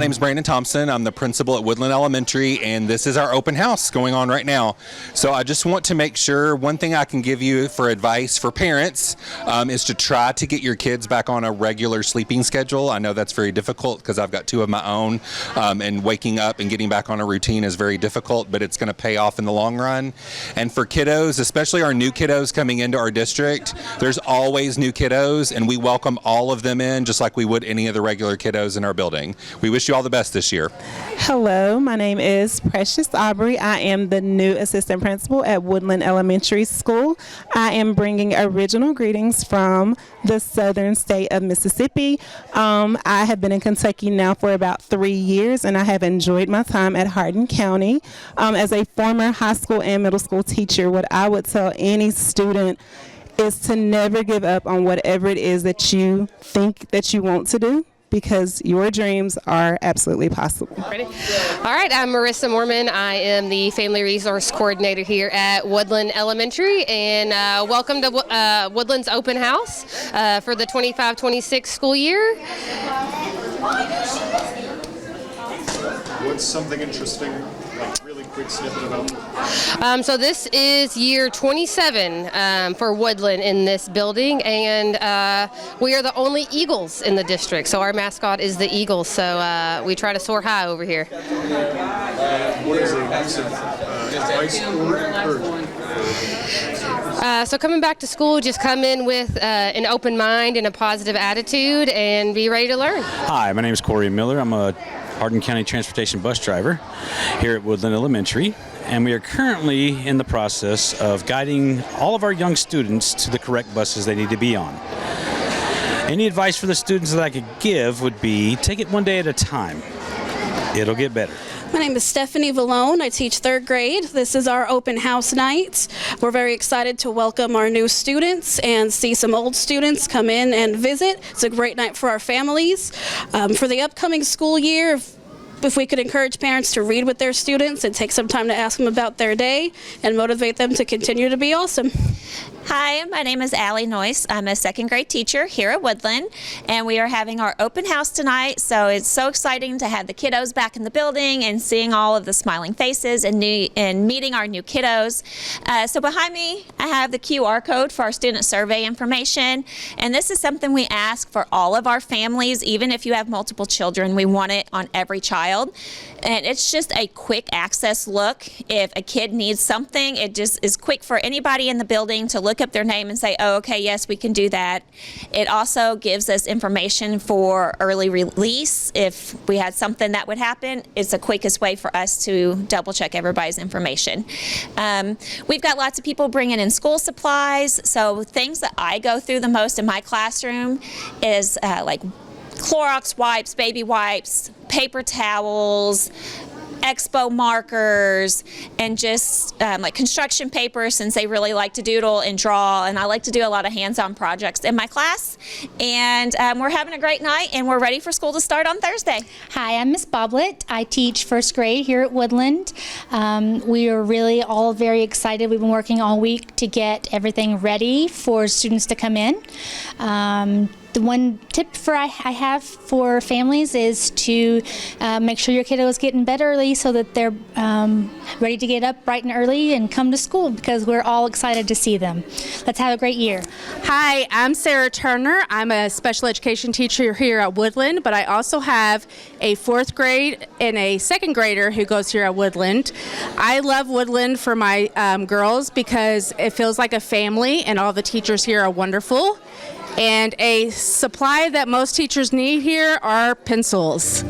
name's Brandon Thompson. I'm the principal at Woodland Elementary, and this is our open house going on right now. So I just want to make sure, one thing I can give you for advice for parents is to try to get your kids back on a regular sleeping schedule. I know that's very difficult because I've got two of my own, and waking up and getting back on a routine is very difficult, but it's going to pay off in the long run. And for kiddos, especially our new kiddos coming into our district, there's always new kiddos, and we welcome all of them in just like we would any of the regular kiddos in our building. We wish you all the best this year. Hello, my name is Precious Aubrey. I am the new assistant principal at Woodland Elementary School. I am bringing original greetings from the southern state of Mississippi. I have been in Kentucky now for about 3 years, and I have enjoyed my time at Hardin County. As a former high school and middle school teacher, what I would tell any student is to never give up on whatever it is that you think that you want to do, because your dreams are absolutely possible. Ready? All right, I'm Marissa Mormon. I am the Family Resource Coordinator here at Woodland Elementary, and welcome to Woodland's open house for the 25-26 school year. What's something interesting, like really quick snippet about So this is year 27 for Woodland in this building, and we are the only Eagles in the district. So our mascot is the Eagle. So we try to soar high over here. what is a piece of advice or encouragement? So coming back to school, just come in with an open mind and a positive attitude, and be ready to learn. Hi, my name is Corey Miller. I'm a Hardin County Transportation bus driver here at Woodland Elementary, and we are currently in the process of guiding all of our young students to the correct buses they need to be on. Any advice for the students that I could give would be take it one day at a time. It'll get better. My name is Stephanie Vallone. I teach 3rd grade. This is our open house night. We're very excited to welcome our new students and see some old students come in and visit. It's a great night for our families. For the upcoming school year, if we could encourage parents to read with their students and take some time to ask them about their day and motivate them to continue to be awesome. Hi, my name is Allie Noyce. I'm a 2nd grade teacher here at Woodland, and we are having our open house tonight, so it's so exciting to have the kiddos back in the building and seeing all of the smiling faces and meeting our new kiddos. So behind me, I have the QR code for our student survey information, and this is something we ask for all of our families. Even if you have multiple children, we want it on every child. And it's just a quick access look. If a kid needs something, it just is quick for anybody in the building to look up their name and say, oh, okay, yes, we can do that. It also gives us information for early release. If we had something that would happen, it's the quickest way for us to double check everybody's information. We've got lots of people bringing in school supplies. So things that I go through the most in my classroom is like Clorox wipes, baby wipes, paper towels, expo markers, and just like construction paper, since they really like to doodle and draw, and I like to do a lot of hands-on projects in my class. And we're having a great night, and we're ready for school to start on Thursday. Hi, I'm Miss Boblet. I teach 1st grade here at Woodland. We are really all very excited. We've been working all week to get everything ready for students to come in. The one tip I have for families is to make sure your kiddo is getting bed early so that they're ready to get up bright and early and come to school, because we're all excited to see them. Let's have a great year. Hi, I'm Sarah Turner. I'm a special education teacher here at Woodland, but I also have a 4th grade and a 2nd grader who goes here at Woodland. I love Woodland for my girls because it feels like a family, and all the teachers here are wonderful. And a supply that most teachers need here are pencils.